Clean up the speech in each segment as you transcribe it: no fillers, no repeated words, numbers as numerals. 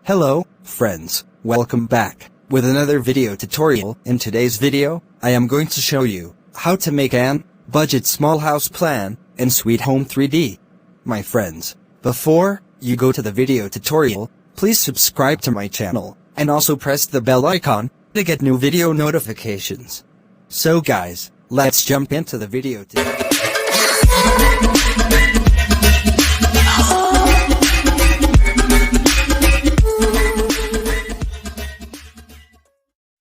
Hello, friends, welcome back with another video tutorial. In today's video, I am going to show you how to make an budget small house plan in Sweet Home 3D. My friends, before you go to the video tutorial, please subscribe to my channel and also press the bell icon to get new video notifications. So guys, let's jump into the video today.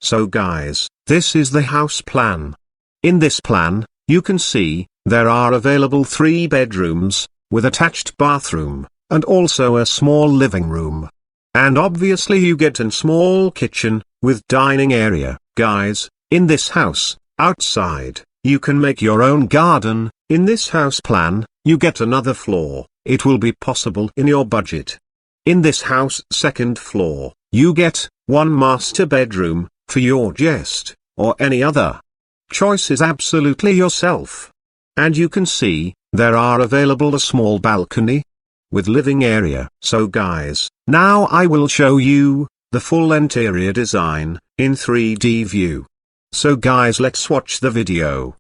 So guys, this is the house plan. In this plan, you can see, there are available 3 bedrooms, with attached bathroom, and also a small living room. And obviously you get a small kitchen, with dining area. Guys, in this house, outside, you can make your own garden. In this house plan, you get another floor. It will be possible in your budget. In this house second floor, you get 1 master bedroom, for your guest, or any other. Choice is absolutely yourself. And you can see, there are available a small balcony, with living area. So guys, now I will show you, the full interior design, in 3D view. So guys, let's watch the video.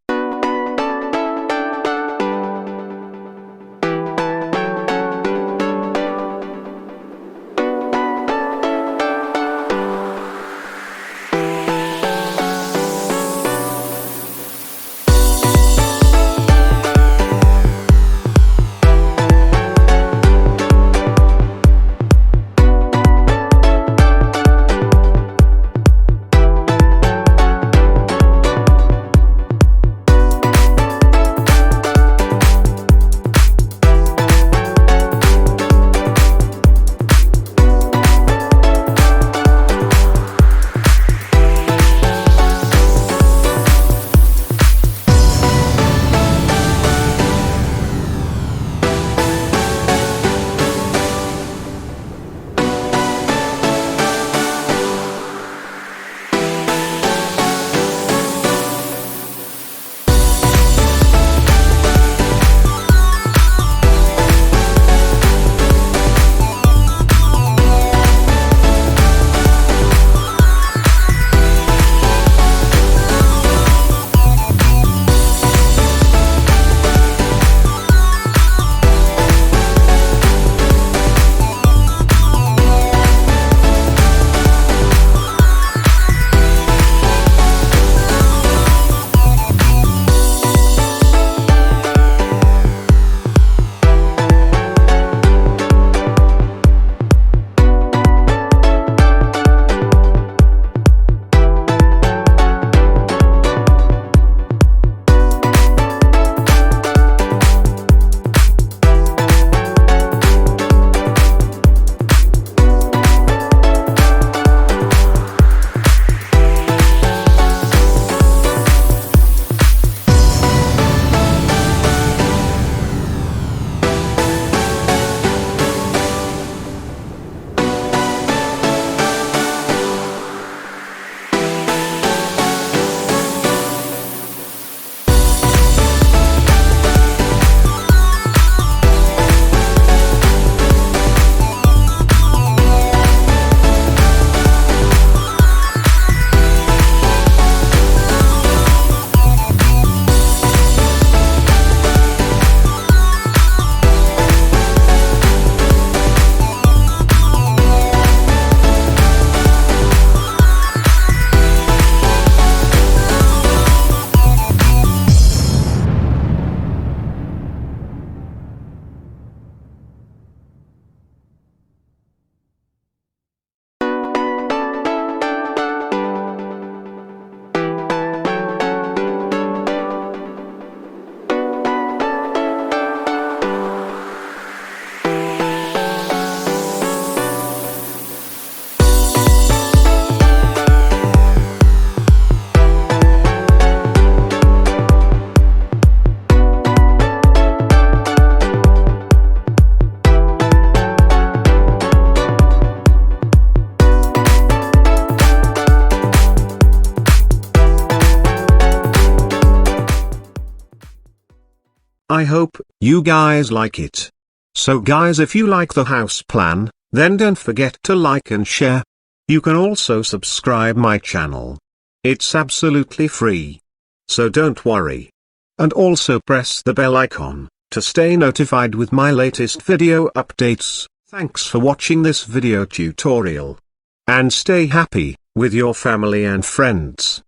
I hope you guys like it. So guys, if you like the house plan, Then don't forget to like and share. You can also subscribe my channel. It's absolutely free. So don't worry. And also press the bell icon to stay notified with my latest video updates. Thanks for watching this video tutorial. And stay happy with your family and friends.